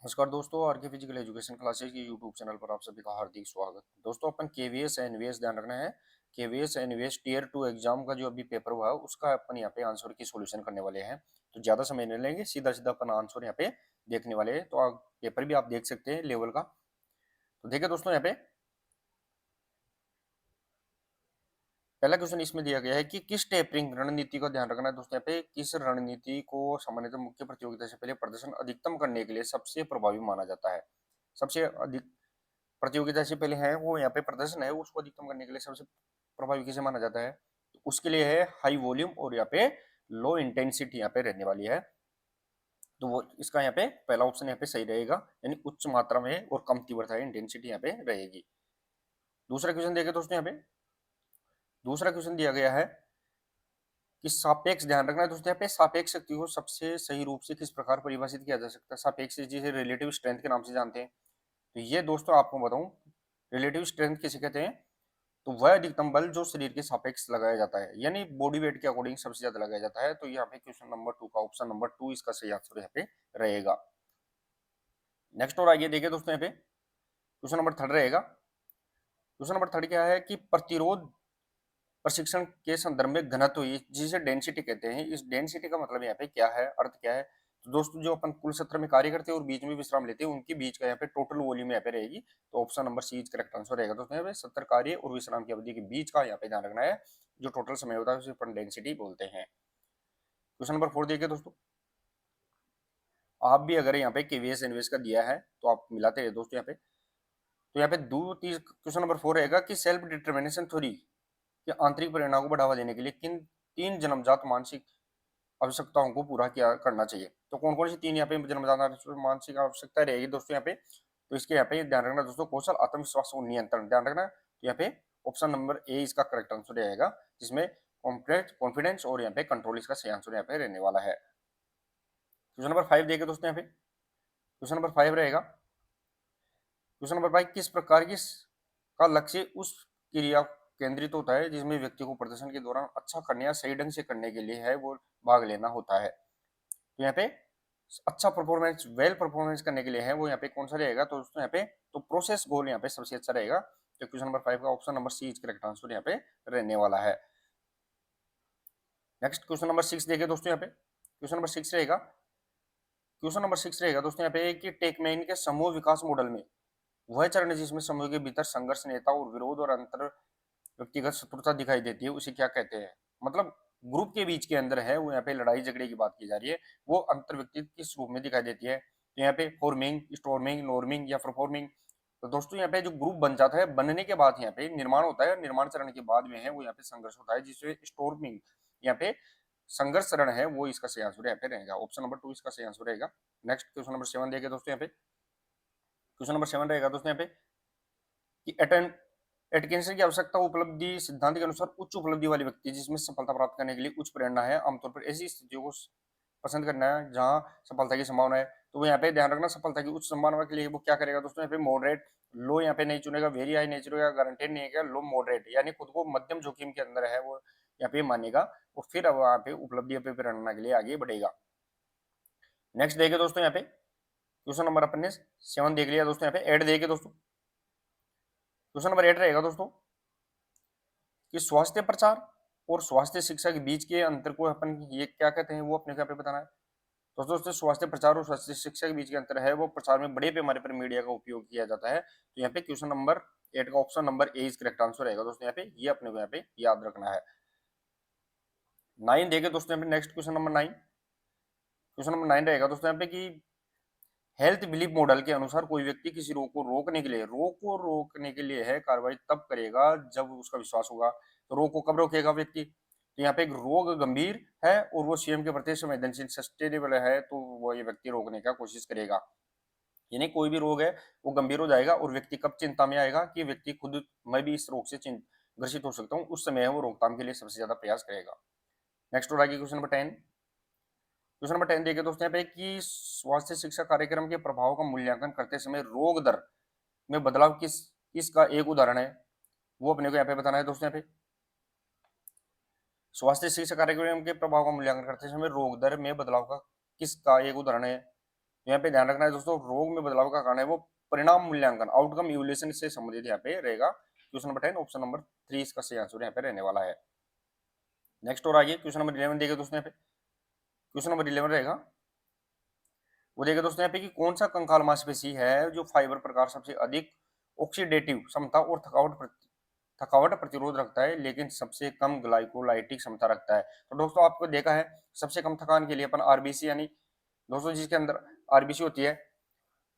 नमस्कार दोस्तों, आर के फिजिकल एजुकेशन क्लासेज के यूट्यूब चैनल पर आप सभी का हार्दिक स्वागत। दोस्तों, अपन केवीएस एनवीएस ध्यान रखना है। केवीएस एनवीएस टीयर 2 एग्जाम का जो अभी पेपर हुआ है उसका अपन यहाँ पे आंसर की सॉल्यूशन करने वाले हैं। तो ज्यादा समय नहीं लेंगे, सीधा सीधा अपन आंसर यहाँ पे देखने वाले हैं। तो पेपर भी आप देख सकते हैं लेवल का। तो देखिए दोस्तों, यहाँ पे पहला क्वेश्चन इसमें दिया गया है कि किस टेपरिंग रणनीति का ध्यान रखना है। दोस्तों, यहाँ पे किस रणनीति को सामान्यतः मुख्य प्रतियोगिता से पहले प्रदर्शन अधिकतम करने के लिए सबसे प्रभावी माना जाता है। सबसे अधिक प्रतियोगिता से पहले है वो यहाँ पे प्रदर्शन है उसको अधिकतम करने के लिए सबसे प्रभावी किसे माना जाता है। तो उसके लिए है हाई वॉल्यूम और यहाँ पे लो इंटेंसिटी यहाँ पे रहने वाली है। तो वो इसका यहाँ पे पहला ऑप्शन यहाँ पे सही रहेगा, यानी उच्च मात्रा में और कम तीव्रता इंटेंसिटी यहाँ पे रहेगी। दूसरा क्वेश्चन देखें दोस्तों, यहाँ पे दूसरा क्वेश्चन दिया गया है कि सापेक्ष ध्यान रखना है। दोस्तों, यहाँ पे सापेक्ष शक्ति को सबसे सही रूप से किस प्रकार परिभाषित किया जा सकता है। सापेक्ष जिसे रिलेटिव स्ट्रेंथ के नाम से जानते हैं। तो ये दोस्तों आपको बताऊं, रिलेटिव स्ट्रेंथ किसे कहते हैं। तो वह अधिकतम बल जो शरीर के सापेक्ष लगाया जाता है, यानी बॉडी वेट के अकॉर्डिंग सबसे ज्यादा लगाया जाता है। तो यहाँ पे क्वेश्चन नंबर 2 का ऑप्शन नंबर 2 इसका सही आंसर यहाँ पे रहेगा। नेक्स्ट और आइए देखिए दोस्तों, यहाँ पे क्वेश्चन नंबर 3 रहेगा। क्वेश्चन नंबर 3 क्या है कि प्रतिरोध प्रशिक्षण के संदर्भ में घनत्व जिसे डेंसिटी कहते हैं, इस डेंसिटी का मतलब यहाँ पे क्या है, अर्थ क्या है। तो दोस्तों, जो अपन कुल सत्र में कार्य करते हैं और बीच में विश्राम लेते हैं उनके बीच का यहाँ पे टोटल वॉल्यूम यहाँ पे रहेगी। तो option number C correct answer रहेगा। दोस्तों, यहाँ पे सत्र कार्य और विश्राम की अवधि के बीच का यहाँ पे ध्यान रखना है। जो टोटल समय होता है उसे अपन डेंसिटी बोलते हैं। क्वेश्चन नंबर 4 देखिए दोस्तों, आप भी अगर यहाँ पे केवीएस एनवीएस का दिया है तो आप मिलाते हैं दोस्तों यहाँ पे। तो यहाँ पे क्वेश्चन नंबर 4 रहेगा कि सेल्फ डिटर्मिनेशन थ्योरी के आंतरिक प्रेरणा को बढ़ावा देने के लिए किन 3 जन्मजात मानसिक आवश्यकताओं को पूरा किया करना चाहिए। तो कौन कौन सी 3 यहाँ पे जन्मजात मानसिक आवश्यकता रहेगी दोस्तों यहाँ पे। तो इसके यहाँ पे ध्यान रखना दोस्तों, कौशल, आत्मविश्वास और नियंत्रण ध्यान रखना। तो यहाँ पे ऑप्शन नंबर ए इसका करेक्ट आंसर रहेगा, जिसमें कॉन्फिडेंस और यहाँ पे कंट्रोल इसका सही आंसर यहाँ पे रहने वाला है। क्वेश्चन नंबर 5 देखिए दोस्तों, यहाँ पे क्वेश्चन नंबर 5 रहेगा। क्वेश्चन नंबर 5 किस प्रकार की का लक्ष्य उस क्रिया केंद्रित होता है जिसमें व्यक्ति को प्रदर्शन के दौरान अच्छा करने या सही ढंग से करने के लिए है वो भाग लेना होता है। तो यहाँ पे अच्छा परफॉर्मेंस, वेल परफॉर्मेंस करने के लिए है वो यहाँ पे कौन सा रहेगा। तो दोस्तों यहाँ पे तो प्रोसेस गोल यहाँ पे सबसे अच्छा रहेगा। तो क्वेश्चन नंबर 5 का option number C correct answer यहाँ पे रहने वाला है। नेक्स्ट क्वेश्चन नंबर 6 देखिए दोस्तों, यहाँ पे क्वेश्चन नंबर 6 रहेगा। क्वेश्चन नंबर 6 रहेगा दोस्तों यहाँ पे कि टेकमैन के समूह विकास मॉडल में वह चरण है जिसमें समूह के भीतर संघर्ष, नेता और विरोध और अंतर व्यक्तिगत शत्रुता दिखाई देती है उसे क्या कहते हैं। मतलब ग्रुप के बीच के अंदर है वो यहाँ पे लड़ाई झगड़े की बात की जा रही है, वो अंतर व्यक्ति किस रूप में दिखाई देती है। तो यहाँ पे फॉर्मिंग, स्टॉर्मिंग, नॉर्मिंग या परफॉर्मिंग। तो दोस्तों यहाँ पे जो ग्रुप बन जाता है, बनने के बाद यहाँ पे निर्माण होता है, निर्माण चरण के बाद में है वो यहाँ पे संघर्ष होता है जिससे स्टॉर्मिंग यहाँ पे संघर्ष चरण है वो इसका सही आंसर यहाँ पे रहेगा। ऑप्शन नंबर 2 इसका सही आंसर रहेगा। नेक्स्ट क्वेश्चन नंबर 7 देखिए दोस्तों, यहाँ पे क्वेश्चन नंबर 7 रहेगा दोस्तों यहाँ पे कि एटकिंसन की आवश्यकता उपलब्धि सिद्धांत के अनुसार उच्च उपलब्धि वाले व्यक्ति जिसमें सफलता प्राप्त करने के लिए उच्च प्रेरणा है, आमतौर पर ऐसी स्थितियों को पसंद करना है जहां सफलता की संभावना है। तो वो यहाँ पे ध्यान रखना, सफलता की उच्च संभावना के लिए वो क्या करेगा दोस्तों, यहाँ पे मॉडरेट, लो यहाँ पे नहीं चुनेगा, वेरी हाई नहीं चुनेगा, गारंटेड नहीं है, लो मॉडरेट, यानी खुद को मध्यम जोखिम के अंदर है वो यहाँ पे मानेगा और फिर अब वहां पे उपलब्धि पे प्रेरणा के लिए आगे बढ़ेगा। नेक्स्ट देखिए दोस्तों, यहाँ पे क्वेश्चन नंबर अपन ने 7 देख लिया दोस्तों, यहाँ पे 8 देखिए दोस्तों। क्वेश्चन नंबर 8 रहेगा दोस्तों कि स्वास्थ्य प्रचार और स्वास्थ्य शिक्षा के बीच के अंतर को अपन ये क्या कहते हैं वो अपने यहाँ पे बताना है। तो दोस्तों, स्वास्थ्य प्रचार और स्वास्थ्य शिक्षा के बीच के अंतर है वो प्रचार में बड़े पैमाने पर मीडिया का उपयोग किया जाता है। तो यहाँ पे क्वेश्चन नंबर 8 का option number A is correct answer रहेगा दोस्तों, यहाँ पे ये अपने को यहाँ पे याद रखना है। 9 देखे दोस्तों, यहाँ पे next question number 9, question number 9 रहेगा दोस्तों यहाँ पे कि हेल्थ बिलीफ मॉडल के अनुसार कोई व्यक्ति किसी रोग को रोकने के लिए है कार्रवाई तब करेगा जब उसका विश्वास होगा। तो रोग को कब रोकेगा व्यक्ति। तो यहाँ पे एक रोग गंभीर है और वो स्वयं के प्रति संवेदनशील सस्टेनेबल है तो वो ये व्यक्ति रोकने का कोशिश करेगा। यानी कोई भी रोग है वो गंभीर हो जाएगा और व्यक्ति कब चिंता में आएगा कि व्यक्ति खुद, मैं भी इस रोग से ग्रसित हो सकता हूँ, उस समय वो रोकथाम के लिए सबसे ज्यादा प्रयास करेगा। नेक्स्ट और आगे क्वेश्चन नंबर 10, क्वेश्चन नंबर 10 देखिए दोस्तों यहाँ पे कि स्वास्थ्य शिक्षा कार्यक्रम के प्रभाव का मूल्यांकन करते समय रोग दर में बदलाव किसका एक उदाहरण है वो अपने को यहाँ पे बताना है दोस्तों। यहाँ पे स्वास्थ्य शिक्षा कार्यक्रम के प्रभाव का मूल्यांकन करते समय रोग दर में बदलाव का किसका एक उदाहरण है। तो यहाँ पे ध्यान रखना है दोस्तों, रोग में बदलाव का कारण है वो परिणाम मूल्यांकन, आउटकम इवोल्यूशन से संबंधित यहाँ पे रहेगा। क्वेश्चन नंबर 10 ऑप्शन नंबर 3 इसका सही आंसर यहाँ पे रहने वाला है। नेक्स्ट और आगे क्वेश्चन नंबर 11 देगा दोस्तों यहाँ पे। क्वेश्चन नंबर 11 रहेगा, वो देगा दोस्तों यहाँ पे कि कौन सा कंकाल मांसपेशी है जो फाइबर प्रकार सबसे अधिक ऑक्सीडेटिव क्षमता और थकावट प्रतिरोध रखता है, लेकिन सबसे कम ग्लाइकोलाइटिक क्षमता रखता है। तो दोस्तों आपको देखा है, सबसे कम थकान के लिए अपन आरबीसी, यानी दोस्तों जिसके अंदर आरबीसी होती है,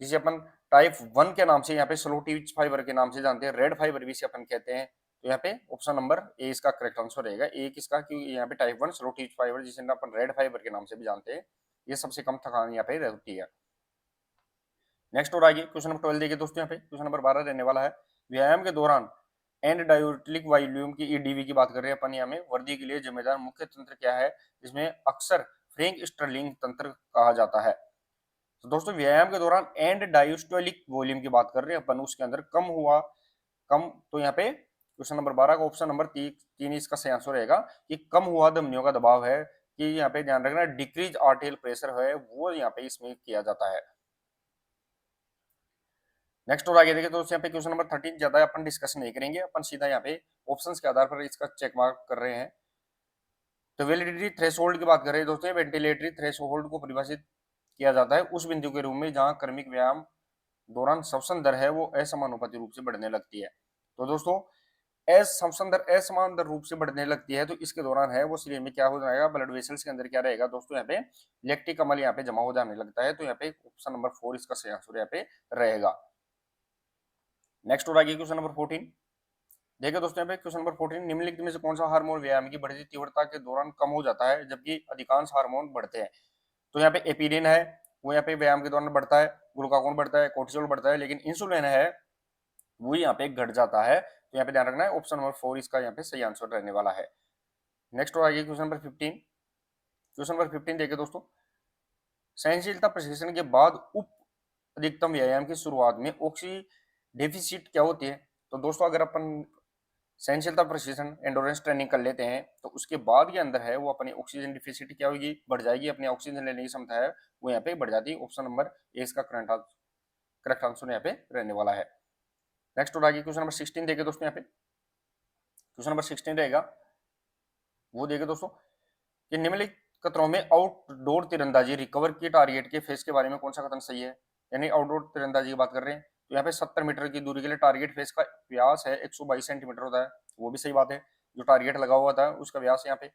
जिसे अपन टाइप 1 के नाम से यहाँ पे स्लो टिच फाइबर के नाम से जानते हैं, रेड फाइबर भी इसे अपन कहते हैं। तो यहाँ पे ऑप्शन नंबर ए इसका करेक्ट आंसर रहेगा। ए किसका, क्योंकि यहाँ पे टाइप 1 स्लो टिच फाइबर जिसे अपन रेड फाइबर के नाम से भी जानते हैं, ये सबसे कम थकान यहाँ पे रहती है। नेक्स्ट और आगे क्वेश्चन नंबर 12 देखिए दोस्तों, यहाँ पे क्वेश्चन नंबर 12 रहने वाला है, व्यायाम के दौरान एंड डायोटिक वॉल्यूम की ईडीवी की बात कर रहे हैं अपन। यहाँ में वर्दी के लिए जिम्मेदार मुख्य तंत्र क्या है, जिसमें अक्सर फ्रैंक स्टर्लिंग तंत्र कहा जाता है। तो दोस्तों व्यायाम के दौरान एंड डायोस्टोलिक वॉल्यूम की बात कर रहे हैं अपन, उसके अंदर कम, तो यहाँ पे क्वेश्चन नंबर 12 का ऑप्शन नंबर 3 इसका सही आंसर रहेगा कि कम हुआ धमनियों का दबाव है, कि यहाँ पे ध्यान रखना डिक्रीज आर्टेरियल प्रेशर है वो यहाँ पे इसमें किया जाता है। नेक्स्ट और आगे देखिए तो यहाँ पे क्वेश्चन नंबर 13 ज्यादा अपन डिस्कस नहीं करेंगे, अपन सीधा यहाँ पे ऑप्शंस के आधार पर इसका चेक मार्क कर रहे हैं। तो वैलिडिटी थ्रेशोल्ड की बात कर रहे हैं दोस्तों, वेंटिलेटरी थ्रेशोल्ड को परिभाषित किया जाता है उस बिंदु के रूप में जहां क्रमिक व्यायाम दौरान श्वसन दर है वो असमानुपाती रूप से बढ़ने लगती है। तो दोस्तों श्वसन दर असमान दर रूप से बढ़ने लगती है, तो इसके दौरान है वो शरीर में क्या हो जाएगा, ब्लड वेसल्स के अंदर क्या रहेगा दोस्तों, यहाँ पे लैक्टिक अम्ल यहाँ पे जमा हो जाने लगता है। तो यहाँ पे ऑप्शन नंबर 4 इसका सही आंसर यहाँ पे रहेगा। नेक्स्ट और आगे क्वेश्चन नंबर 14 देखिए दोस्तों, यहाँ पे क्वेश्चन नंबर 14, निम्नलिखित में से कौन सा हार्मोन व्यायाम की बढ़ती तीव्रता के दौरान कम हो जाता है जबकि अधिकांश हार्मोन बढ़ते हैं। तो यहाँ पे एपिडिन है वो यहाँ पे व्यायाम के दौरान बढ़ता है, ग्लूकागोन बढ़ता है, कोर्टिसोल बढ़ता है, लेकिन इंसुलिन है वो यहाँ पे घट जाता है। तो यहाँ पे ध्यान रखना है ऑप्शन नंबर 4 इसका यहाँ पे सही आंसर रहने वाला है। नेक्स्ट और आगे क्वेश्चन नंबर 15, क्वेश्चन नंबर 15 देखिए दोस्तों, सहनशीलता प्रशिक्षण के बाद उप अधिकतम व्यायाम की शुरुआत में ऑक्सी डेफिसिट क्या होती है। तो दोस्तों अगर अपन सहनशीलता प्रशिक्षण एंडोरेंस ट्रेनिंग कर लेते हैं तो उसके बाद के अंदर है वो अपनी ऑक्सीजन डिफिसिट क्या होगी, बढ़ जाएगी, अपनी ऑक्सीजन लेने की क्षमता है वो यहाँ पे बढ़ जाती है। ऑप्शन नंबर ए इसका करेक्ट आंसर यहाँ पे रहने वाला है। नेक्स्ट और आगे क्वेश्चन नंबर 16 देखे दोस्तों, यहाँ पे क्वेश्चन नंबर 16 रहेगा, वो देखे दोस्तों कि निम्नलिखित कथनों में आउटडोर तीरंदाजी रिकवर की टारगेट के फेस के बारे में कौन सा कथन सही है। यानी आउटडोर तीरंदाजी की बात कर रहे हैं, तो यहाँ पे 70 मीटर की दूरी के लिए टारगेट फेस का व्यास है 122 सेंटीमीटर होता है, वो भी सही बात है। जो टारगेट लगा हुआ था उसका व्यास यहाँ पे,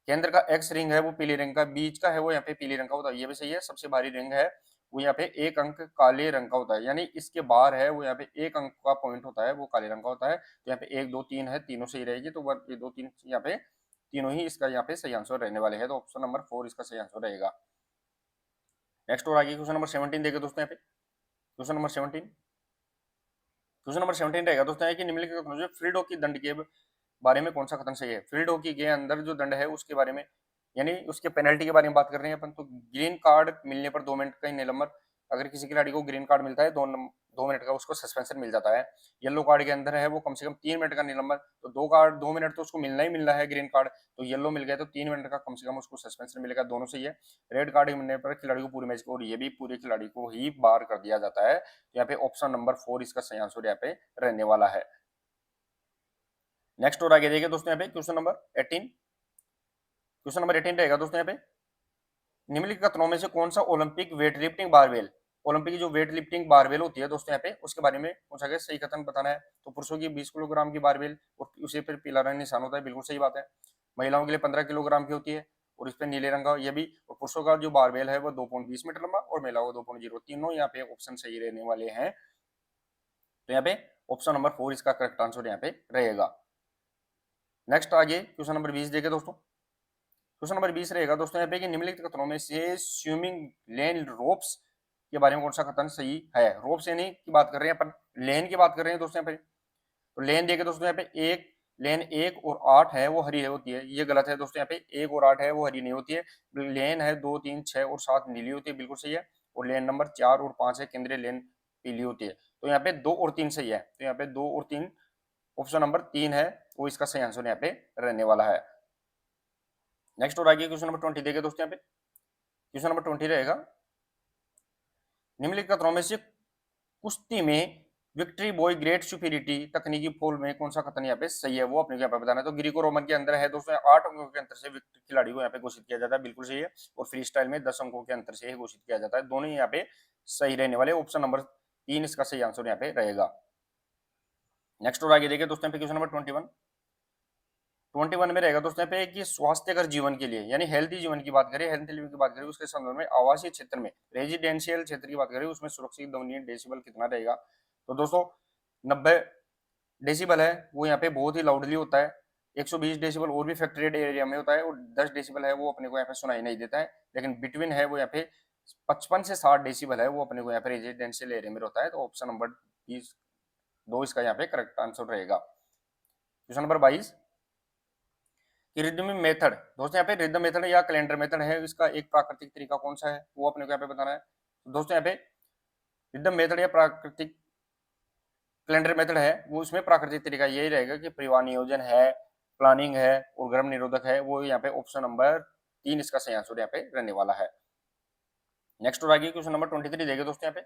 केंद्र का एक्स रिंग है वो पीले रंग का, बीच का है वो यहाँ पे पीले रंग का होता है, ये भी सही है। सबसे भारी रिंग है वो यहाँ पे एक अंक काले रंग का होता है, यानी इसके बाहर है वो यहाँ पे एक अंक का पॉइंट होता है वो काले रंग का होता है। तो यहाँ पे 1 2 3 है, तीनों सही रहेगी, तो 1 2 3 यहाँ पे तीनों ही इसका यहाँ पे सही आंसर रहने वाले हैं। तो ऑप्शन नंबर 4 इसका सही आंसर रहेगा। नेक्स्ट और आगे क्वेश्चन नंबर 17 देखे दोस्तों, यहाँ पे क्वेश्चन नंबर 17, क्वेश्चन नंबर 17 रहेगा दोस्तों है कि निम्नलिखित फ्रीड हॉकी दंड के बारे में कौन सा कथन सही है। फील्ड हॉकी के अंदर जो दंड है उसके बारे में, यानी उसके पेनल्टी के बारे में बात कर रहे हैं अपन। तो ग्रीन कार्ड मिलने पर 2 मिनट का निलंबन, अगर किसी खिलाड़ी को ग्रीन कार्ड मिलता है 2 मिनट का उसको सस्पेंशन मिल जाता है। येलो कार्ड के अंदर है वो कम से कम 3 मिनट का निलंबन, तो 2 मिनट तो उसको मिलना ही मिलना है ग्रीन कार्ड, तो येलो मिल गया तो 3 मिनट का कम से कम उसको सस्पेंशन मिलेगा, दोनों सही है। रेड कार्ड मिलने पर खिलाड़ी को पूरे मैच को, और ये भी पूरे खिलाड़ी को ही बाहर कर दिया जाता है। तो यहाँ पे ऑप्शन नंबर 4 इसका सही आंसर यहाँ पे रहने वाला है। नेक्स्ट और आगे देखिए दोस्तों, यहाँ पे क्वेश्चन नंबर 18, क्वेश्चन नंबर 18 रहेगा दोस्तों यहाँ पे, निम्नलिखित कथनों में से कौन सा Olympic weight lifting barbell, Olympic की जो वेट लिफ्टिंग बारबेल होती है दोस्तों यहाँ पे उसके बारे में पूछा गया, सही कथन बताना है। तो पुरुषों की 20 किलोग्राम की बारबेल और उसे पर पीला रंग निशान होता है, बिल्कुल सही बात है। महिलाओं के लिए 15 किलोग्राम की होती है और इस पर नीले रंग का, ये भी। और पुरुषों का जो बारबेल है वो 2.20 मीटर लंबा और महिलाओं का 2.0, तीनों यहाँ पे ऑप्शन सही रहने वाले हैं। तो यहाँ पे ऑप्शन नंबर 4 इसका करेक्ट आंसर यहाँ पे रहेगा। नेक्स्ट आगे क्वेश्चन नंबर 20 देखे दोस्तों, क्वेश्चन नंबर 20 रहेगा दोस्तों यहाँ पे कि निम्नलिखित कथनों में से स्विमिंग लेन रोप्स के बारे में कौन सा कथन सही है। रोप्स यानी की बात कर रहे हैं अपन, लेन की बात कर रहे हैं दोस्तों यहाँ पे। तो लेन देखे दोस्तों यहाँ पे लेन 1 और 8 है वो हरी होती है, ये गलत है दोस्तों। यहाँ पे 1 और 8 है वो हरी नहीं होती है, लेन है 2 3 6 और 7 नीली होती है, बिल्कुल सही है। और लेन नंबर 4 और 5 है केंद्रीय लेन पीली होती है। तो यहाँ पे 2 और 3 सही है, तो यहाँ पे 2 और 3 ऑप्शन नंबर 3 है वो इसका सही आंसर यहाँ पे रहने वाला है। नेक्स्ट और आगे क्वेश्चन नंबर 20 देखिए दोस्तों, यहाँ पे क्वेश्चन नंबर 20 रहेगा, निम्नलिखित कथनों में से कुश्ती में विक्ट्री बॉय ग्रेट सुपीरियरिटी तकनीकी फॉल में कौन सा कथन यहाँ पे सही है, वो अपने को यहाँ पे बताना है। तो ग्रीको रोमन के अंदर है दोस्तों 8 अंकों के अंतर से विक्ट्री खिलाड़ी को यहाँ पे घोषित किया जाता है, बिल्कुल सही है। और फ्री स्टाइल में 10 अंकों के अंतर से घोषित किया जाता है, दोनों ही यहाँ पे सही रहने वाले। ऑप्शन नंबर 3 इसका सही आंसर यहाँ पे रहेगा। नेक्स्ट और आगे देखिए दोस्तों यहाँ पे क्वेश्चन नंबर 21 में रहेगा दोस्तों यहाँ पे कि स्वास्थ्यकर जीवन के लिए यानी हेल्थी जीवन की बात करें, हेल्थी लिविंग की बात करें, उसके संदर्भ में आवासीय क्षेत्र में रेजिडेंशियल क्षेत्र की बात करें, उसमें सुरक्षित ध्वनि डेसिबल कितना रहेगा। तो दोस्तों 90 डेसिबल है वो यहाँ पे बहुत ही लाउडली होता है। 120 डेसिबल और भी फैक्ट्री एरिया में होता है, और 10 डेसिबल है वो अपने को यहाँ पे सुनाई नहीं देता है। लेकिन बिटवीन है वो यहाँ पे 55 से 60 डेसिबल है वो अपने को यहाँ पे रेजिडेंशियल एरिया में होता है। तो ऑप्शन नंबर 2 इसका यहाँ पे करेक्ट आंसर रहेगा। क्वेश्चन नंबर 22 कि रिदमिक मेथड, दोस्तों यहाँ पे रिदम मेथड या कैलेंडर मेथड है, इसका एक प्राकृतिक तरीका कौन सा है वो अपने को यहाँ पे बताना है। तो दोस्तों यहाँ पे रिदम मेथड या प्राकृतिक कैलेंडर मेथड है वो, उसमें प्राकृतिक तरीका यही रहेगा कि परिवार नियोजन है, प्लानिंग है और गर्भ निरोधक है, वो यहाँ पे ऑप्शन नंबर 3 इसका सही आंसर यहाँ पे रहने वाला है। नेक्स्ट और आगे क्वेश्चन नंबर 23 देगा दोस्तों यहाँ पे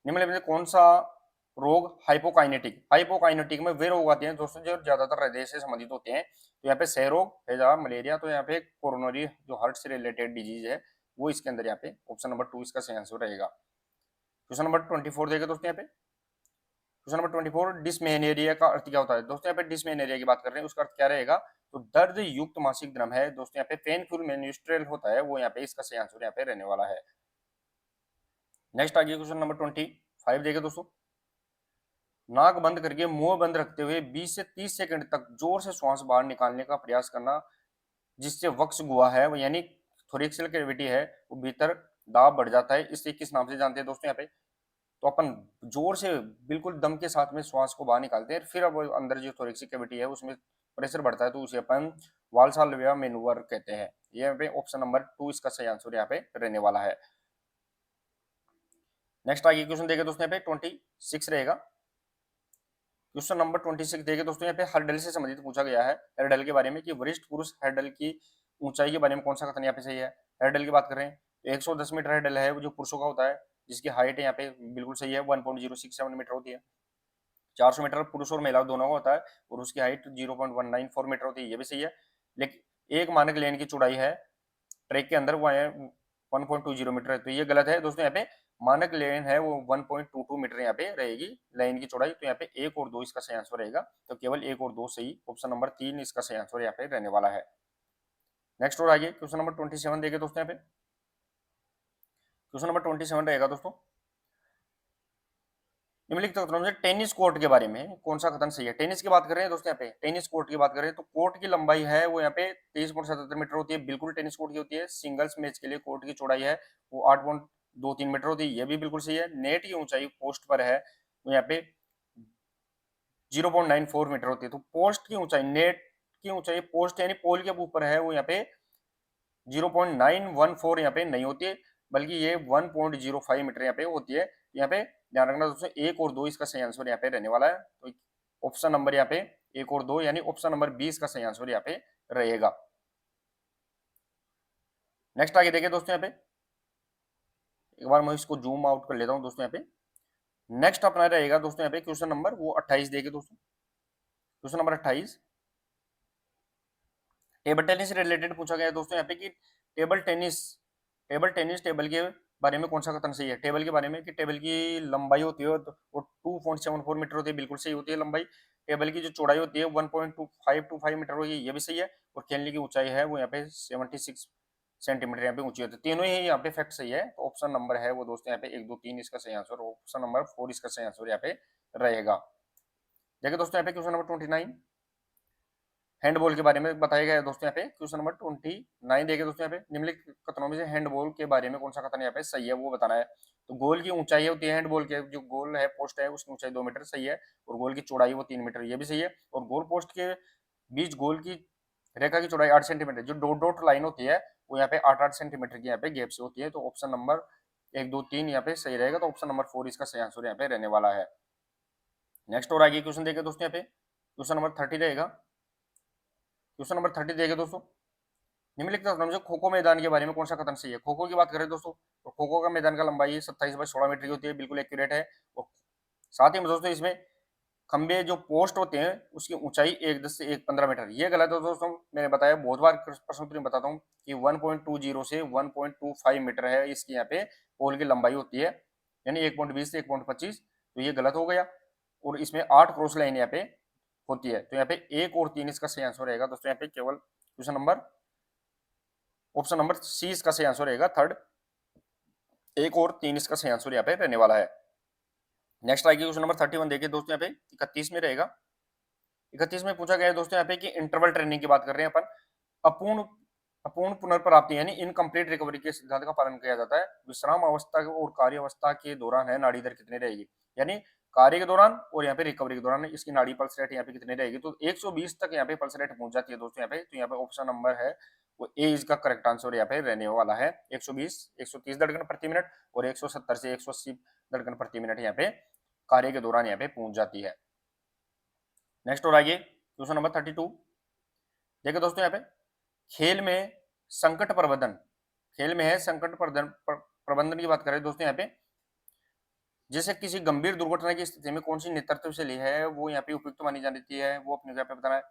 निम्नलिखित में कौन सा रोग हाइपोकाइनेटिक में वे रोग आते हैं दोस्तों जो ज्यादातर हृदय से संबंधित होते हैं। तो यहाँ पे क्षय रोग, हैजा, मलेरिया, तो यहाँ पे कोरोनरी जो हार्ट से रिलेटेड डिजीज है वो इसके अंदर यहाँ पे ऑप्शन नंबर 2 इसका सही आंसर रहेगा। क्वेश्चन नंबर 24 देगा दोस्तों यहाँ पे क्वेश्चन नंबर 24 डिस्मेनोरिया का अर्थ क्या होता है। दोस्तों यहाँ पे डिस्मेनोरिया की बात कर रहे हैं, उसका अर्थ क्या रहेगा। तो दर्द युक्त मासिक धर्म है दोस्तों, यहाँ पे पेनफुल मेन्स्ट्रुअल होता है वो यहाँ पे इसका सही आंसर यहाँ पे रहने वाला है। नेक्स्ट आगे क्वेश्चन नंबर 25 देखे दोस्तों नाक बंद करके मुंह बंद रखते हुए 20 से 30 सेकंड तक जोर से श्वास बाहर निकालने का प्रयास करना, जिससे वक्स गुहा है वो यानी थोरेक्सियल कैविटी है वो भीतर दाब बढ़ जाता है, इसे किस नाम से जानते हैं दोस्तों यहाँ पे। तो अपन जोर से बिल्कुल दम के साथ में श्वास को बाहर निकालते हैं, फिर अब अंदर जो थोरेक्सियल कैविटी है उसमें प्रेशर बढ़ता है, तो उसे अपन वाल्साल्विया मैनूवर कहते हैं। यहाँ पे ऑप्शन नंबर 2 इसका सही आंसर यहाँ पे रहने वाला है। नेक्स्ट आगे क्वेश्चन देखे दोस्तों यहाँ पे 26 रहेगा। क्वेश्चन नंबर 26 देखिए दोस्तों यहाँ पे हर्डल से संबंधित पूछा गया है हर्डल के बारे में कि वरिष्ठ पुरुष हर्डल की ऊंचाई के बारे में कौन सा कथन यहाँ पे सही है। हर्डल की बात करें तो 110 मीटर हर्डल है वो जो पुरुषों का होता है, जिसकी हाइट यहाँ पे बिल्कुल सही है 1.067 मीटर होती है। 400 मीटर पुरुष और महिला दोनों का होता है और उसकी हाइट 0.194 मीटर होती है, ये भी सही है। लेकिन एक मानक लेन की चौड़ाई है ट्रैक के अंदर वो है 1.20 मीटर है, तो ये गलत है दोस्तों। यहाँ पे मानक लेन है वो 1.22 मीटर यहाँ पे रहेगी लाइन की चौड़ाई, तो यहाँ पे 1 और 2 इसका सही आंसर रहेगा। तो केवल 1 और 2 सही, ऑप्शन नंबर 3 इसका सही आंसर यहाँ पे रहने वाला है। नेक्स्ट और आगे क्वेश्चन नंबर 27 देखे दोस्तों यहाँ पे क्वेश्चन नंबर 27 रहेगा दोस्तों निम्नलिखित कथनों में टेनिस कोर्ट के बारे में कौन सा कथन सही है। टेनिस की बात कर रहे हैं दोस्तों, यहाँ पे टेनिस कोर्ट की बात करें तो कोर्ट की लंबाई है वो यहाँ पे 23.77 मीटर होती है, बिल्कुल टेनिस कोर्ट की होती है। सिंगल्स मैच के लिए कोर्ट की चौड़ाई है वो 8.23 मीटर होती है, ये भी बिल्कुल सही है। नेट की ऊंचाई पोस्ट पर है वो यहाँ पे 0.94 मीटर होती है, तो पोस्ट की ऊंचाई नेट की ऊंचाई पोस्ट यानी पोल के ऊपर है वो यहाँ पे 0.914 यहाँ पे नहीं होती है, बल्कि ये 1.05 मीटर यहाँ पे होती है। यहाँ पे ध्यान रखना दोस्तों 1 और 2 इसका सही आंसर यहाँ पे रहने वाला है। तो ऑप्शन नंबर यहाँ पे 1 और 2 यानी ऑप्शन नंबर 20 का सही आंसर यहाँ पे रहेगा। नेक्स्ट आगे देखिए दोस्तों यहाँ पे एक बार मैं इसको जूम आउट कर लेता हूँ दोस्तों। यहाँ पे नेक्स्ट अपना रहेगा दोस्तों यहाँ पे क्वेश्चन नंबर वो 28 देखिए दोस्तों। क्वेश्चन नंबर 28 टेबल टेनिस से रिलेटेड पूछा गया है दोस्तों यहाँ पे कि टेबल के बारे में कौन सा कथन सही है। टेबल के बारे में कि टेबल की लंबाई होती है वो 2.74 मीटर होती है, बिल्कुल सही होती है लंबाई। टेबल की जो चौड़ाई होती है 1.2525 मीटर होगी, ये भी सही है। और खेलने की ऊंचाई है वो यहाँ पे 76 सेंटीमीटर यहाँ पे ऊंची होती है, तीनों ही यहाँ पे फैक्ट सही है। तो ऑप्शन नंबर है वो दोस्तों यहाँ पे 1 2 3 इसका सही आंसर, ऑप्शन नंबर 4 इसका सही आंसर यहाँ पे रहेगा। देखिए दोस्तों यहाँ पे क्वेश्चन नंबर 29 हैंडबॉल के बारे में बताया गया है दोस्तों। यहाँ पे क्वेश्चन नंबर 29 देखिए दोस्तों यहाँ पे निम्नलिखित कथनों में से हैंडबॉल के बारे में कौन सा कथन यहाँ पे सही है वो बताना है। तो गोल की ऊंचाई होती है हैंडबॉल के जो गोल है पोस्ट है उसकी ऊंचाई 2 मीटर सही है, और गोल की चौड़ाई वो 3 मीटर ये भी सही है। और गोल पोस्ट के बीच गोल की रेखा की चौड़ाई 8 सेंटीमीटर, जो डॉट डॉट लाइन होती है वो यहाँ पे 8 सेंटीमीटर की यहाँ पे गैप से होती है। तो ऑप्शन नंबर 1 2 3 यहाँ पे सही रहेगा, तो ऑप्शन नंबर 4 इसका सही आंसर यहाँ पे रहने वाला है। नेक्स्ट और आगे क्वेश्चन देखिए दोस्तों यहाँ पे क्वेश्चन नंबर 30 रहेगा। क्वेश्चन नंबर 30 देखिए दोस्तों निम्नलिखित कथनों में से खो खो मैदान के बारे में कौन सा कथन सही है? खो खो की बात करें दोस्तों, तो खो खो का मैदान का लंबाई 27/16 मीटर की होती है, बिल्कुल एक्यूरेट है। और साथ ही में दोस्तों इसमें खंबे जो पोस्ट होते हैं उसकी ऊंचाई 1.10 से 1.15 मीटर, ये गलत है दोस्तों। मैंने बताया बहुत बार प्रश्न उत्तर में बताता हूँ कि 1.20 से 1.25 मीटर है इसकी यहाँ पे पोल की लंबाई होती है, यानी 1.20 से 1.25, तो ये गलत हो गया। और इसमें 8 क्रॉस लाइन यहाँ पे होती है, तो यहाँ पे 1 और 3 इसका सही आंसर रहेगा दोस्तों। यहाँ पे केवल question number option number C इसका सही आंसर रहेगा, थर्ड। 1 और 3 इसका सही आंसर यहाँ पे रहने वाला है। नेक्स्ट आएगी क्वेश्चन नंबर 31, देखिए दोस्तों यहाँ पे 31 में रहेगा। 31 में पूछा गया है दोस्तों यहाँ पे कि इंटरवल ट्रेनिंग की बात कर रहे हैं अपन। अपूर्ण अपूर्ण पुनर्प्राप्ति यानी इनकम्प्लीट रिकवरी के सिद्धांत का पालन किया जाता है। विश्राम अवस्था और कार्य अवस्था के दौरान है नाड़ी दर कितनी रहेगी, यानी कार्य के दौरान और यहाँ पे रिकवरी के दौरान इसकी नाड़ी पल्स रेट यहाँ पे कितनी रहेगी, तो 120 तक यहाँ पे पल्स रेट पहुंच जाती है दोस्तों यहाँ पे। तो यहाँ पे ऑप्शन नंबर है वो ए इसका करेक्ट आंसर यहाँ पे रहने वाला है। 120 130 धड़कन प्रति मिनट और 170 से 180 धड़कन प्रति मिनट यहाँ पे कार्य के दौरान यहाँ पे पहुंच जाती है। नेक्स्ट और आइए क्वेश्चन नंबर 32, देखिए दोस्तों यहाँ पे खेल में संकट प्रबंधन, खेल में है संकट प्रबंधन की बात करें दोस्तों यहाँ पे, जैसे किसी गंभीर दुर्घटना की स्थिति में कौन सी नेतृत्व से ली है वो यहाँ पे उपयुक्त मानी जाती है, वो अपने यहाँ पे बताना है।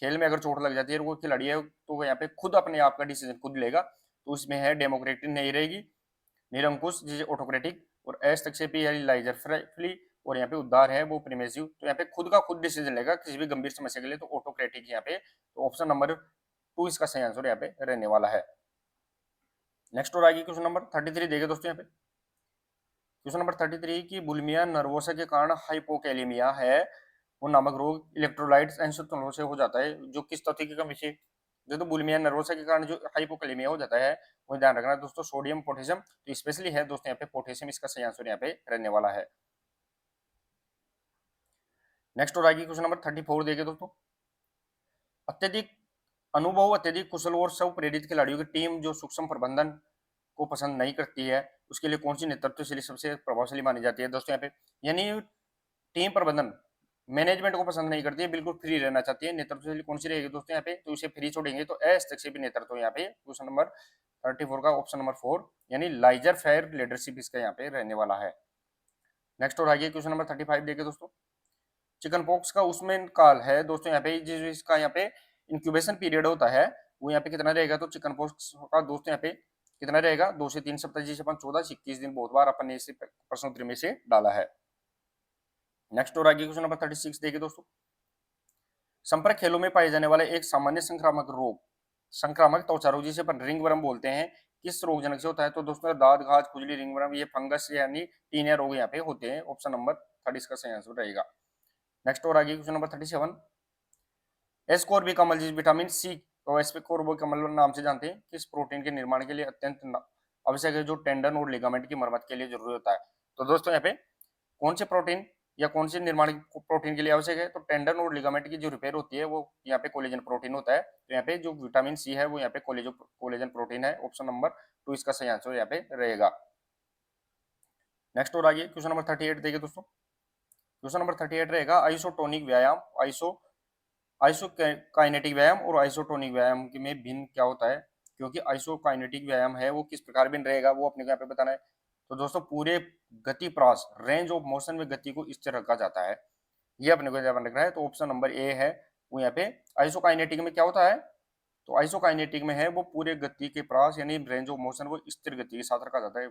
खेल में अगर चोट लग जाती है और वो खिलाड़ी है तो वो यहाँ पे खुद अपने आप का डिसीजन खुद लेगा, तो उसमें है डेमोक्रेटिक नहीं रहेगी, निरंकुश जिसे ऑटोक्रेटिक, और हस्तक्षेपी लाइजर फ्री, और यहाँ पे उद्धार है वो प्रिमेसिव। तो यहाँ पे खुद का खुद डिसीजन लेगा किसी भी गंभीर समस्या के लिए, तो ऑटोक्रेटिक यहाँ पे, तो ऑप्शन नंबर 2 इसका सही आंसर यहाँ पे रहने वाला है। नेक्स्ट और आगे क्वेश्चन नंबर 33 देखिए दोस्तों यहाँ पे। क्वेश्चन नंबर 33 की बुलिमिया नर्वोसा के कारण हाइपोकैलेमिया है वो नामक रोग इलेक्ट्रोलाइट्स एंसोथोनों से हो जाता है, जो किस तथ्य की कमी से, जो बुलिमिया नर्वोसा के कारण जो हाइपोकैलेमिया हो जाता है वो ध्यान रखना दोस्तों, सोडियम पोटेशियम, तो स्पेशली है दोस्तों यहाँ पे पोटेशियम इसका सही आंसर यहाँ पे रहने वाला है। नेक्स्ट और आगे क्वेश्चन नंबर 34 देखिए दोस्तों। अत्यधिक अत्यधिक कुशल और सब प्रेरित खिलाड़ियों की टीम जो सूक्ष्म प्रबंधन को पसंद नहीं करती है उसके लिए कौन सी नेतृत्व शैली सबसे प्रभावशाली मानी जाती है दोस्तों यहाँ पे, यानी टीम प्रबंधन मैनेजमेंट को पसंद नहीं करती है, बिल्कुल फ्री रहना चाहती है, नेतृत्व शैली कौन सी रहेगी दोस्तों यहाँ पे, तो इसे फ्री छोड़ेंगे तो हस्तक्षेपी नेतृत्व यहाँ पे क्वेश्चन नंबर 34 का ऑप्शन नंबर 4 यानी लाइजर फेयर लीडरशिप इसका यहाँ पे रहने वाला है। नेक्स्ट और आगे क्वेश्चन नंबर 35 देखिए दोस्तों। चिकन पॉक्स का उसमें काल है दोस्तों यहाँ पे, जिस इसका यहाँ पे इंक्यूबेशन पीरियड होता है वो यहाँ पे कितना रहेगा, तो चिकन पॉक्स का दोस्तों यहाँ पे कितना रहेगा, 2 से 3 सप्ताह, जिसे अपन 14 से 21 दिन बहुत बार अपन ने इसे प्रश्न उत्तर में से डाला है। नेक्स्ट और आगे क्वेश्चन नंबर 36 देखिए दोस्तों। संपर्क खेलों में पाए जाने वाले एक सामान्य संक्रामक रोग, संक्रामक त्वचा रोग जिसे अपन रिंग वर्म बोलते हैं, किस रोग जनक से होता है, तो दोस्तों दाद घास खुजली रिंग वर्म ये फंगस यानी टीनिया रोग यहाँ पे होते हैं, ऑप्शन नंबर 30 का सही आंसर रहेगा। नेक्स्ट और आगे क्वेश्चन नंबर 37, एस्कोर्बिक जिस विटामिन सी को एस्कोर्बिक नाम से जानते हैं, किस प्रोटीन के निर्माण के लिए अत्यंत आवश्यक है, जो टेंडन और लिगामेंट की मरम्मत के लिए जरूरी होता है, तो दोस्तों यहाँ पे कौन से प्रोटीन या कौन से निर्माण प्रोटीन के लिए आवश्यक है, तो टेंडन और लिगामेंट की जो रिपेयर होती है वो यहाँ पे कोलेजन प्रोटीन होता है, तो यहाँ पे जो विटामिन सी है वो यहाँ पे कोलेजन प्रोटीन है, ऑप्शन नंबर 2 इसका सही आंसर यहाँ पे रहेगा। नेक्स्ट और आगे क्वेश्चन नंबर 38 देखिए दोस्तों। क्वेश्चन नंबर 38 रहेगा आइसोटोनिक व्यायाम, आइसोकाइनेटिक व्यायाम और आइसोटोनिक व्यायाम में भिन्न क्या होता है, क्योंकि आइसोकाइनेटिक व्यायाम है वो किस प्रकार भिन्न रहेगा वो अपने को यहाँ पे बताना है। तो दोस्तों पूरे गति प्रास रेंज ऑफ मोशन में गति को स्थिर रखा जाता है, ये अपने को ध्यान रखना है, तो ऑप्शन नंबर ए है वो यहाँ पे। आइसोकाइनेटिक में क्या होता है, तो आइसोकाइनेटिक में है वो पूरे गति के प्रास यानी रेंज ऑफ मोशन वो स्थिर गति के साथ रखा जाता है,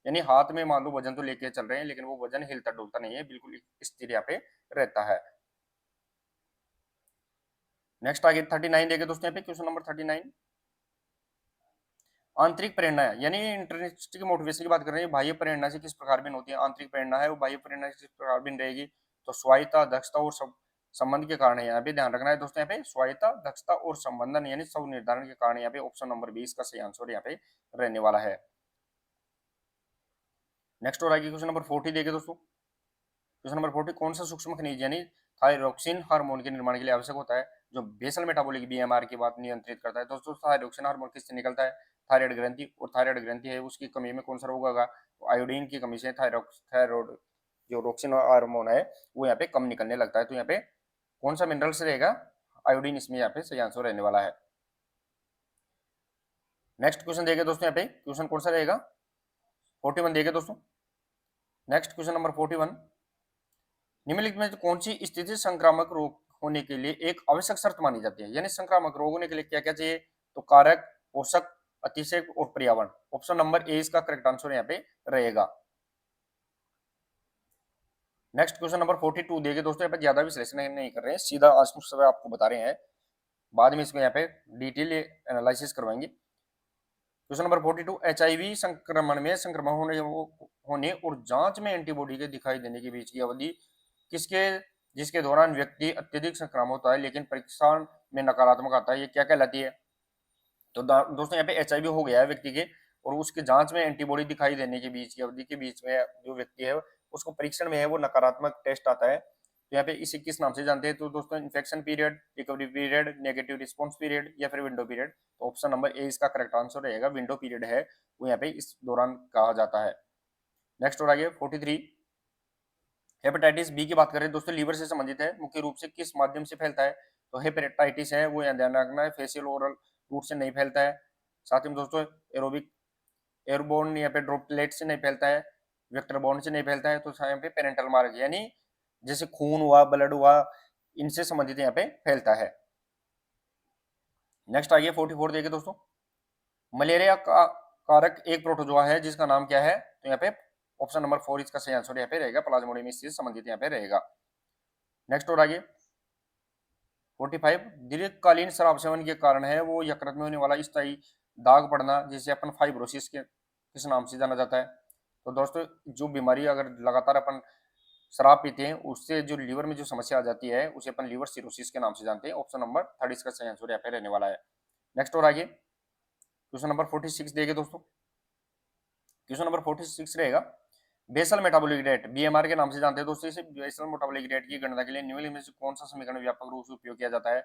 यानी हाथ में मान लो वजन तो लेके चल रहे हैं लेकिन वो वजन हिलता डुलता नहीं है, बिल्कुल स्थिर यहाँ पे रहता है। नेक्स्ट आगे 39 देखे दोस्तों यहाँ पे क्वेश्चन नंबर 39, आंतरिक प्रेरणा यानी इंटरनेस्टिक मोटिवेशन की बात कर रहे हैं, बाह्य प्रेरणा से किस प्रकार भिन्न होती है, आंतरिक प्रेरणा है वो बाह्य प्रेरणा से किस प्रकार भिन्न रहेगी, तो स्वायत्ता दक्षता और संबंध के कारण है, यहाँ पे ध्यान रखना है दोस्तों, यहाँ पे स्वायत्ता दक्षता और संबंधन यानी सब निर्धारण के कारण यहाँ पे ऑप्शन नंबर 20 का सही आंसर यहाँ पे रहने वाला है। नेक्स्ट और आगे क्वेश्चन नंबर 40 देखे दोस्तों। क्वेश्चन नंबर 40, कौन सा सूक्ष्म खनिज यानी थायरोक्सिन हार्मोन के निर्माण के लिए आवश्यक होता है, जो बेसल मेटाबॉलिक बीएमआर की बात नियंत्रित करता है, दोस्तों थायरोक्सिन हार्मोन किससे निकलता है, थायराइड ग्रंथि, और थायराइड ग्रंथि है उसकी कमी में कौन सा रोग होगा, तो आयोडीन की कमी से थायराइड जो रोक्सिन हार्मोन है वो यहाँ पे कम निकलने लगता है, तो यहाँ पे कौन सा मिनरल से रहेगा, आयोडीन इसमें यहाँ पे सही आंसर रहने वाला है। नेक्स्ट क्वेश्चन देखिए दोस्तों, यहाँ पे क्वेश्चन कौन सा रहेगा, 41 देखिए दोस्तों। नेक्स्ट क्वेश्चन नंबर 41, निम्नलिखित में कौन सी स्थिति संक्रामक रोग होने के लिए एक आवश्यक शर्त मानी जाती है, यानी संक्रामक रोग होने के लिए क्या क्या चाहिए, तो कारक, पोषक, अतिशय और पर्यावरण। ऑप्शन नंबर ए इसका करेक्ट आंसर यहाँ पे रहेगा। नेक्स्ट क्वेश्चन नंबर 42 देखिए दोस्तों, यहाँ पे ज्यादा विश्लेषण नहीं कर रहे हैं, सीधा आंसर आपको बता रहे हैं, बाद में इसको यहाँ पे डिटेल एनालिसिस करवाएंगे। क्वेश्चन नंबर 42, एचआईवी संक्रमण में संक्रमण होने और जांच में एंटीबॉडी के दिखाई देने के बीच की अवधि किसके जिसके दौरान व्यक्ति अत्यधिक संक्रामक होता है लेकिन परीक्षण में नकारात्मक आता है, ये क्या कहलाती है, तो दोस्तों यहाँ पे एचआईवी हो गया है व्यक्ति के और उसके जांच में एंटीबॉडी दिखाई देने के बीच की अवधि के बीच में जो व्यक्ति है उसको परीक्षण में है वो नकारात्मक टेस्ट आता है, तो यहाँ पे इसे किस नाम से जानते हैं, तो दोस्तों infection period, recovery period, negative response period या फिर विंडो पीरियड। तो ऑप्शन नंबर ए इसका करेक्ट आंसर रहेगा, विंडो पीरियड है वो यहाँ पे इस दौरान कहा जाता है। नेक्स्ट और आगे 43, हेपेटाइटिस बी की बात करें दोस्तों, लीवर से संबंधित है, मुख्य रूप से किस माध्यम से फैलता है, तो हेपेटाइटिस है वो यहाँ ध्यान रखना है, फेशियल ओरल रूट से नहीं फैलता है, साथ ही दोस्तों एरोबिक एयरबोर्न यहाँ पे ड्रॉपलेट से नहीं फैलता है, वेक्टर बोर्न से नहीं फैलता है, तो यहाँ पे पेरेंटल मार्ग यानी जैसे खून हुआ, ब्लड हुआ, इनसे संबंधित यहाँ पे फैलता है। नेक्स्ट आइए 44 देखिए दोस्तों, मलेरिया का कारक एक प्रोटोजोआ है जिसका नाम क्या है, तो यहाँ पे ऑप्शन नंबर 4 इसका सही आंसर यहाँ पे रहेगा, प्लाज्मोडियम इससे संबंधित यहाँ पे रहेगा। नेक्स्ट और आगे 45, दीर्घकालीन शराब सेवन के कारण है वो यकृत में होने वाला स्थायी दाग पड़ना जिसे अपन फाइब्रोसिस के किस नाम से जाना जाता है, तो दोस्तों जो बीमारी अगर लगातार अपन शराब पीते हैं उससे जो लीवर में जो समस्या आ जाती है उसे अपन लीवर सिरोसिस के नाम से जानते हैं, ऑप्शन नंबर 30 इसका सही आंसर यहाँ पे रहने वाला है। नेक्स्ट और आगे क्वेश्चन नंबर 46 देखिए दोस्तों, क्वेश्चन नंबर 46 रहेगा, बेसल मेटाबॉलिक रेट बीएमआर के नाम से जानते हैं दोस्तों, इसे बेसल मेटाबॉलिक रेट की गणना के लिए निम्नलिखित में से कौन सा समीकरण व्यापक रूप से उपयोग किया जाता है,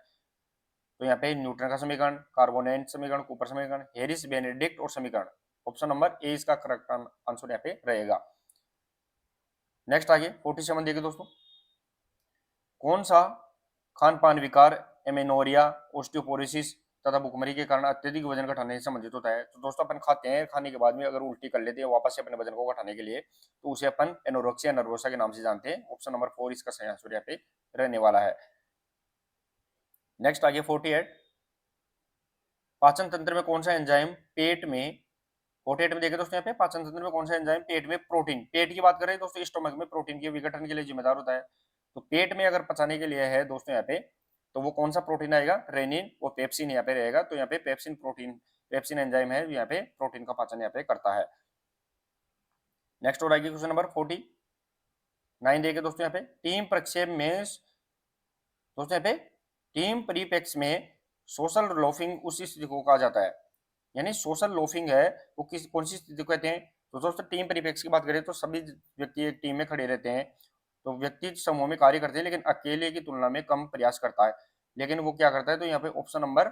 तो यहाँ पे न्यूटन का समीकरण, कार्बोनेट समीकरण, कूपर समीकरण, हेरिस बेनेडिक्ट और समीकरण। ऑप्शन नंबर ए इसका करेक्ट आंसर यहाँ पे रहेगा। नेक्स्ट आगे 47 देखिए दोस्तों, कौन सा खान पान विकार एमेनोरिया, ओस्टियोपोरोसिस तथा भुखमरी के कारण अत्यधिक वजन घटाने से संबंधित होता है, तो दोस्तों अपन खाते हैं, खाने के बाद में अगर उल्टी कर लेते हैं वापस से अपने वजन को घटाने के लिए तो उसे अपन एनोरेक्सिया नर्वोसा के नाम से जानते हैं, ऑप्शन नंबर 4 इसका सही आंसर यहाँ पे रहने वाला है। नेक्स्ट आगे 48, पाचन तंत्र में कौन सा एंजाइम पेट में 48 में देखे दोस्तों यहाँ पे पाचन तंत्र में कौन सा एंजाइम पेट में प्रोटीन, पेट की बात करें दोस्तों स्टोमक में प्रोटीन के विघटन के लिए जिम्मेदार होता है, तो पेट में अगर पचाने के लिए है दोस्तों यहाँ पे तो वो कौन सा प्रोटीन आएगा, रेनिन और पेप्सिन यहाँ पे रहेगा, तो यहाँ पे पेप्सिन प्रोटीन पेप्सिन एंजाइम है यहाँ पे प्रोटीन का पाचन यहाँ पे करता है। नेक्स्ट और आएगी क्वेश्चन नंबर 49 देखिए दोस्तों, यहाँ पे टीम प्रक्षेप में दोस्तों यहाँ पे टीम परिपेक्ष में सोशल लोफिंग उसी स्थिति को कहा जाता है, यानी सोशल लोफिंग है वो किस कौन सी स्थिति को कहते हैं, तो दोस्तों टीम परिपेक्ष की बात करें तो सभी व्यक्ति एक टीम में खड़े रहते हैं, तो व्यक्ति समूह में कार्य करते हैं लेकिन अकेले की तुलना में कम प्रयास करता है, लेकिन वो क्या करता है, तो यहाँ पे ऑप्शन नंबर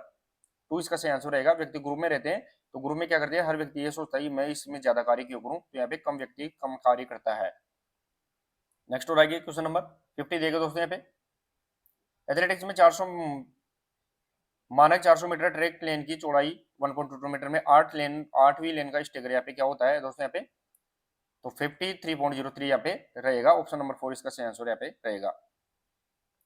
2 इसका सही आंसर रहेगा, व्यक्ति ग्रुप में रहते हैं तो ग्रुप में क्या करते हैं हर व्यक्ति ये सोचता है मैं इसमें ज्यादा कार्य क्यों करूं, तो यहाँ पे कम व्यक्ति कम कार्य करता है। नेक्स्ट और आगे क्वेश्चन नंबर 50 देखो दोस्तों, यहाँ पे एथलेटिक्स में 400 मानक 400 मीटर ट्रैक लेन की चौड़ाई 1.22 मीटर में 8वीं लेन का स्टेगर यहाँ पे क्या होता है दोस्तों, यहाँ पे तो 53.03 यहाँ पे रहेगा, ऑप्शन नंबर 4 इसका सही आंसर यहाँ पे रहेगा।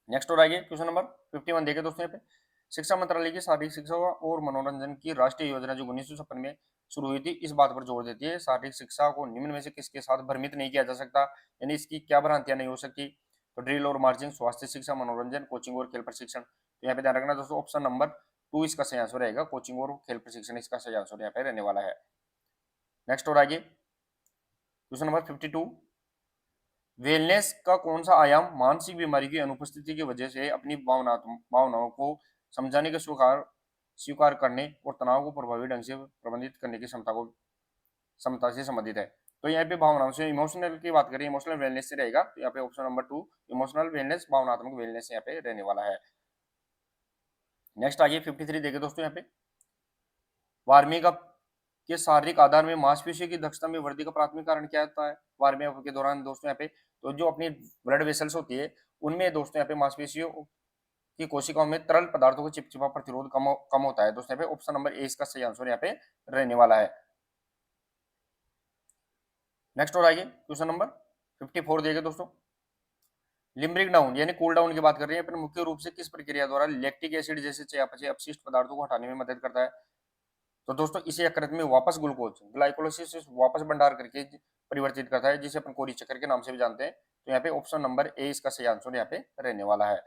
नेक्स्ट और आगे क्वेश्चन नंबर 51 देखे दोस्तों, यहाँ पे शिक्षा मंत्रालय की शारीरिक शिक्षा और मनोरंजन की राष्ट्रीय योजना जो 1956 में शुरू हुई थी इस बात पर जोर देती है शारीरिक शिक्षा को निम्न में से किसके साथ भ्रमित नहीं किया जा सकता, यानी इसकी क्या भ्रांतियां नहीं हो सकती, तो ड्रिल और मार्चिंग, स्वास्थ्य शिक्षा, मनोरंजन, कोचिंग और खेल प्रशिक्षण, तो यहाँ पे ध्यान रखना दोस्तों ऑप्शन नंबर 2 इसका सही आंसर रहेगा, कोचिंग और खेल प्रशिक्षण इसका सही आंसर यहाँ पे रहने वाला है। नेक्स्ट और आगे क्वेश्चन नंबर 52, वेलनेस का कौन सा आयाम मानसिक बीमारी की अनुपस्थिति की वजह से अपनी भावनाओं को समझाने के स्वीकार करने और तनाव को प्रभावी ढंग से प्रबंधित करने की क्षमता से संबंधित है, तो यहाँ पे भावनाओं से इमोशनल की बात करें इमोशनल वेलनेस से रहेगा, तो यहाँ पे ऑप्शन नंबर 2 इमोशनल वेलनेस भावनात्मक वेलनेस यहाँ पे रहने वाला है। नेक्स्ट आइए 53 देखे दोस्तों, यहाँ पे वार्मिंग अप के शारीरिक आधार में मांसपेशियों की दक्षता में वृद्धि का प्राथमिक कारण क्या होता है, वार्मिंग अप के दौरान दोस्तों यहाँ पे तो जो अपनी ब्लड वेसल्स होती है उनमें दोस्तों यहाँ पे मांसपेशियों कि कोशिकाओं में तरल पदार्थों का चिपचिपा प्रतिरोध कम होता है। दोस्तों यहाँ पे ऑप्शन नंबर ए इसका सही आंसर यहाँ पे रहने वाला है। नेक्स्ट और आइए क्वेश्चन नंबर 54 देखिए दोस्तों। लिम्ब्रिक डाउन यानी कूल डाउन की बात कर रहे हैं अपन, मुख्य रूप से किस प्रक्रिया द्वारा लैक्टिक एसिड जैसे चयापचय अपशिष्ट पदार्थों को हटाने में मदद करता है। तो दोस्तों इसी यकृत में वापस ग्लूकोज ग्लाइकोलाइसिस से वापस भंडार करके परिवर्तित करता है, जिसे अपन कोरी चक्कर के नाम से भी जानते हैं। तो यहाँ पे ऑप्शन नंबर ए इसका सही आंसर यहाँ पे रहने वाला है।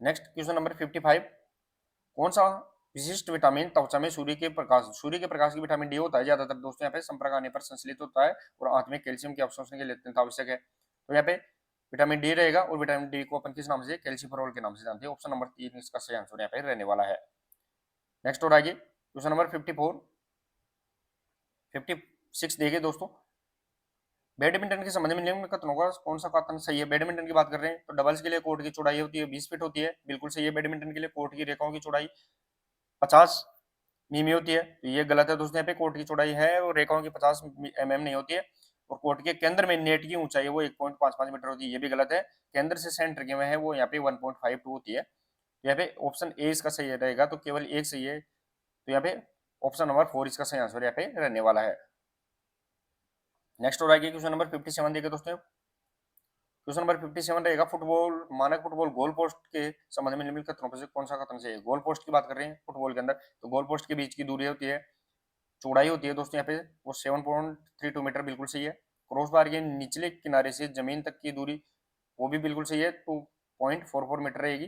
नेक्स्ट क्वेश्चन नंबर 55, कौन सा विशिष्ट विटामिन त्वचा में सूर्य के प्रकाश की विटामिन डी होता है ज्यादातर। दोस्तों यहाँ पे संपर्क आने पर संश्लेषित होता है और आंत में कैल्शियम के अवशोषण के लिए अत्यंत आवश्यक है। तो यहाँ पे विटामिन डी रहेगा और विटामिन डी को अपन किस नाम से, कैल्शिफेरॉल के नाम से जानते हैं। ऑप्शन नंबर 3 इसका सही आंसर यहाँ पे रहने वाला है। नेक्स्ट और आगे क्वेश्चन नंबर 56 देखिए दोस्तों। बैडमिंटन के संबंध में निम्न कथनों का कौन सा कथन सही है। बैडमिंटन की बात कर रहे हैं तो डबल्स के लिए कोर्ट की चौड़ाई होती है 20 फीट होती है, बिल्कुल सही है। बैडमिंटन के लिए कोर्ट की रेखाओं की चौड़ाई 50 मिमी होती है, तो ये गलत है दोस्तों। यहाँ पे कोर्ट की चौड़ाई है और रेखाओं की 50 mm नहीं होती है। और कोर्ट के केंद्र में नेट की ऊंचाई है वो 1.55 मीटर होती है, ये भी गलत है। केंद्र से सेंटर के में है वो यहाँ पे 1.52 होती है। यहाँ पे ऑप्शन ए इसका सही रहेगा, तो केवल एक सही है। तो यहाँ पे ऑप्शन नंबर 4 इसका सही आंसर यहाँ पे रहने वाला है। नेक्स्ट और आगे क्वेश्चन नंबर 57 देखिए दोस्तों। क्वेश्चन नंबर 57 रहेगा, फुटबॉल मानक फुटबॉल गोल पोस्ट के संबंध में निम्नलिखित कथनों में से कौन सा कथन सही है। गोल पोस्ट की बात कर रहे हैं फुटबॉल के अंदर, तो गोल पोस्ट के बीच की दूरी होती है, चौड़ाई होती है दोस्तों यहाँ पे वो 7.32 मीटर, बिल्कुल सही है। क्रॉस बार के निचले किनारे से जमीन तक की दूरी वो भी बिल्कुल सही है, 2.44 मीटर रहेगी।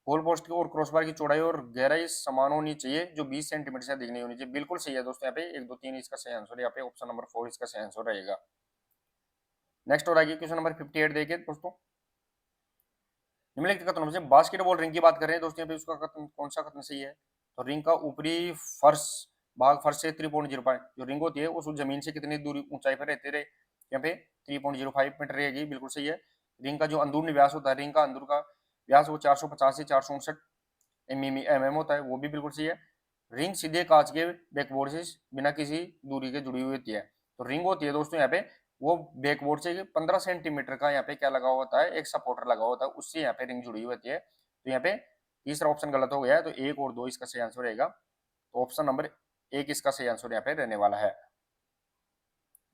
गोल पोस्ट की और क्रॉस बार की चौड़ाई और गहराई समान होनी चाहिए, जो 20 सेंटीमीटर से अधिक नहीं होनी चाहिए, बिल्कुल सही है दोस्तों। यहाँ पे 1 2 3 इसका सही आंसर, यहाँ पे ऑप्शन नंबर 4 इसका सही आंसर रहेगा। नेक्स्ट और आगे क्वेश्चन नंबर 58 देखिए दोस्तों। निम्नलिखित कथनों में से बास्केटबॉल रिंग की बात कर रहे हैं दोस्तों, यहाँ पे उसका कथन कौन सा कथन सही है। तो रिंग का ऊपरी फर्श भाग फर्श से 3.05 जो रिंग होती है उस जमीन से कितनी दूरी ऊंचाई पर रहते रहे, यहाँ पे 3.05 मीटर रहेगी, बिल्कुल सही है। रिंग का जो अंदरूनी व्यास होता है, रिंग का अंदर का व्यास वो 450 से 459 mm होता है, वो भी बिल्कुल सही है। रिंग सीधे कांच के बैकबोर्ड से बिना किसी दूरी के जुड़ी हुई होती है। तो रिंग होती है दोस्तों यहाँ पे वो बैकबोर्ड से 15 सेंटीमीटर का यहाँ पे क्या लगा हुआ होता है, एक सपोर्टर लगा होता है, उससे यहाँ पे रिंग जुड़ी हुई होती है। तो यहाँ पे तीसरा ऑप्शन गलत हो गया है, तो 1 और 2 इसका सही आंसर रहेगा। तो ऑप्शन नंबर 1 इसका सही आंसर यहाँ पे रहने वाला है।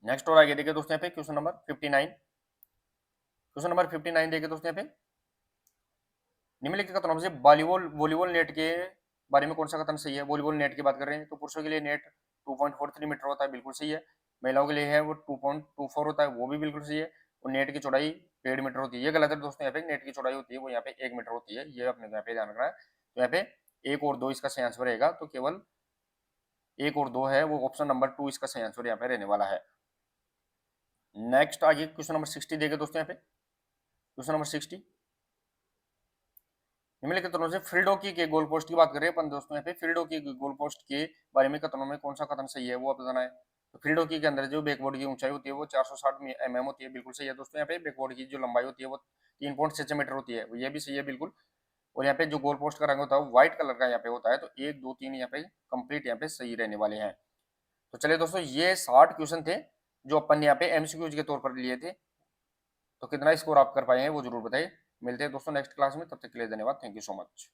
नेक्स्ट और आगे देखिए दोस्तों यहाँ पे क्वेश्चन नंबर 59। क्वेश्चन नंबर 59 देखिए दोस्तों यहाँ पे। निम्नलिखित कथनों में से वॉलीबॉल नेट के बारे में कौन सा कथन सही है। वॉलीबॉल नेट की बात कर रहे हैं तो पुरुषों के लिए नेट 2.43 मीटर होता है, बिल्कुल सही है। महिलाओं के लिए है वो 2.24 होता है, वो भी बिल्कुल सही है। और नेट की चौड़ाई 1.5 मीटर होती है, ये गलत है दोस्तों। यहाँ पे नेट की चौड़ाई होती है वो यहाँ पे 1 मीटर होती है, ये अपने यहाँ पे ध्यान रखना है। तो यहाँ पे 1 और 2 इसका सही आंसर रहेगा, तो केवल 1 और 2 है वो ऑप्शन नंबर 2 इसका सही आंसर यहाँ पे रहने वाला है। नेक्स्ट आगे क्वेश्चन नंबर 60 देखे दोस्तों यहाँ पे। क्वेश्चन नंबर 60, निम्नलिखित कथनों से फील्ड हॉकी के गोल पोस्ट की बात कर रहे हैं अपन दोस्तों यहाँ पे। फील्ड हॉकी के गोल पोस्ट के बारे में कथनों में कौन सा कथन सही है वो आप बताना है। तो फील्ड हॉकी के अंदर जो बैकबोर्ड की ऊंचाई होती है वो 460 mm होती है, बिल्कुल सही है दोस्तों। यहाँ पे बैकबोर्ड की जो लंबाई होती है वो 3.6 मीटर होती है, ये भी सही है बिल्कुल। और यहाँ पे जो गोल पोस्ट का रंग होता है वो व्हाइट कलर का यहाँ पे होता है, तो 1 2 3 यहाँ पे कंप्लीट यहाँ पे सही रहने वाले हैं। तो चलिए दोस्तों ये 60 क्वेश्चन थे जो अपन ने यहाँ पे एमसीक्यूज के तौर पर लिए थे। तो कितना स्कोर आप कर पाए हैं वो जरूर बताइए। मिलते हैं दोस्तों नेक्स्ट क्लास में, तब तक के लिए धन्यवाद, थैंक यू सो मच।